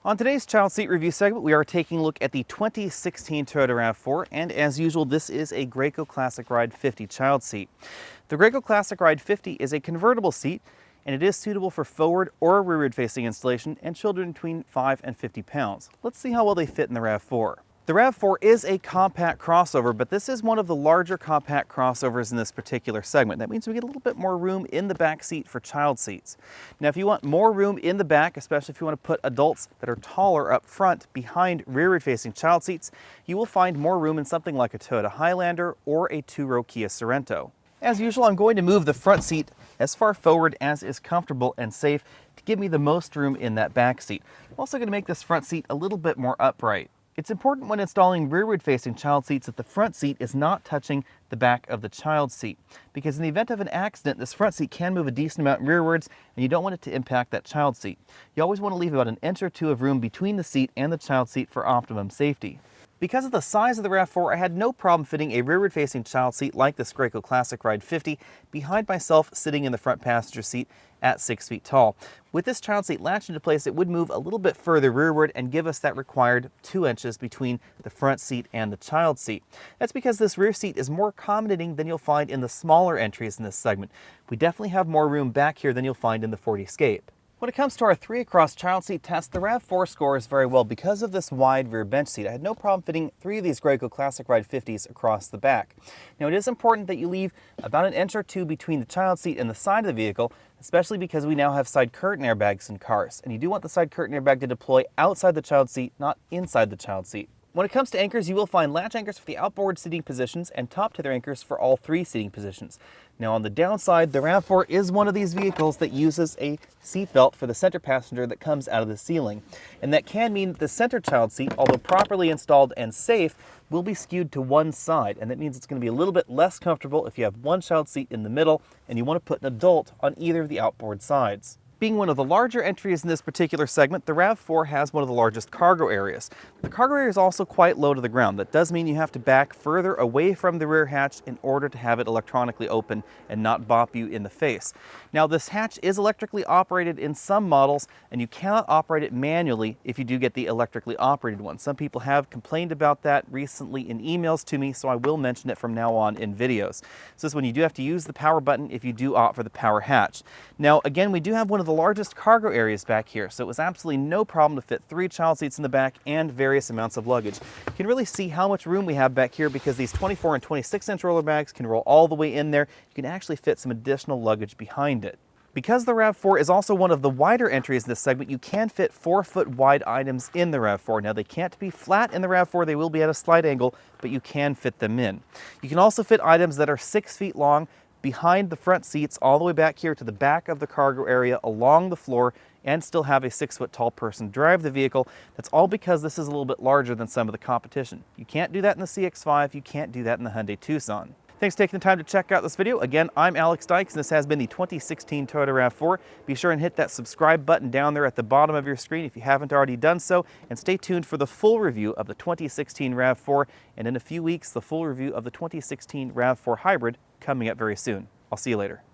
On today's child seat review segment, we are taking a look at the 2016 Toyota RAV4, and as usual, this is a Graco Classic Ride 50 child seat. The Graco Classic Ride 50 is a convertible seat, and it is suitable for forward or rearward facing installation and children between 5 and 50 pounds. Let's see how well they fit in the RAV4. The RAV4 is a compact crossover, but this is one of the larger compact crossovers in this particular segment. That means we get a little bit more room in the back seat for child seats. Now, if you want more room in the back, especially if you want to put adults that are taller up front behind rearward-facing child seats, you will find more room in something like a Toyota Highlander or a two-row Kia Sorento. As usual, I'm going to move the front seat as far forward as is comfortable and safe to give me the most room in that back seat. I'm also going to make this front seat a little bit more upright. It's important when installing rearward-facing child seats that the front seat is not touching the back of the child seat, because in the event of an accident, this front seat can move a decent amount rearwards, and you don't want it to impact that child seat. You always want to leave about an inch or two of room between the seat and the child seat for optimum safety. Because of the size of the RAV4, I had no problem fitting a rearward-facing child seat like this Graco Classic Ride 50 behind myself sitting in the front passenger seat at 6 feet tall. With this child seat latched into place, it would move a little bit further rearward and give us that required 2 inches between the front seat and the child seat. That's because this rear seat is more accommodating than you'll find in the smaller entries in this segment. We definitely have more room back here than you'll find in the Ford Escape. When it comes to our 3 across child seat test, the RAV4 scores very well because of this wide rear bench seat. I had no problem fitting 3 of these Graco Classic Ride 50s across the back. Now, it is important that you leave about an inch or two between the child seat and the side of the vehicle, especially because we now have side curtain airbags in cars, and you do want the side curtain airbag to deploy outside the child seat, not inside the child seat. When it comes to anchors, you will find latch anchors for the outboard seating positions and top tether anchors for all 3 seating positions. Now, on the downside, the RAV4 is one of these vehicles that uses a seat belt for the center passenger that comes out of the ceiling. And that can mean that the center child seat, although properly installed and safe, will be skewed to one side. And that means it's going to be a little bit less comfortable if you have one child seat in the middle and you want to put an adult on either of the outboard sides. Being one of the larger entries in this particular segment, the RAV4 has one of the largest cargo areas. The cargo area is also quite low to the ground. That does mean you have to back further away from the rear hatch in order to have it electronically open and not bop you in the face. Now, this hatch is electrically operated in some models, and you cannot operate it manually if you do get the electrically operated one. Some people have complained about that recently in emails to me, so I will mention it from now on in videos. So this is when you do have to use the power button if you do opt for the power hatch. Now, again, we do have one of the largest cargo areas back here, so it was absolutely no problem to fit 3 child seats in the back and various amounts of luggage. You can really see how much room we have back here because these 24 and 26-inch roller bags can roll all the way in there. You can actually fit some additional luggage behind it. Because the RAV4 is also one of the wider entries in this segment, you can fit 4-foot wide items in the RAV4. Now, they can't be flat in the RAV4, they will be at a slight angle, but you can fit them in. You can also fit items that are 6 feet long behind the front seats all the way back here to the back of the cargo area along the floor and still have a 6-foot tall person drive the vehicle. That's all because this is a little bit larger than some of the competition. You can't do that in the CX-5, you can't do that in the Hyundai Tucson. Thanks for taking the time to check out this video. Again, I'm Alex Dykes, and this has been the 2016 Toyota RAV4. Be sure and hit that subscribe button down there at the bottom of your screen if you haven't already done so, and stay tuned for the full review of the 2016 RAV4, and in a few weeks, the full review of the 2016 RAV4 Hybrid coming up very soon. I'll see you later.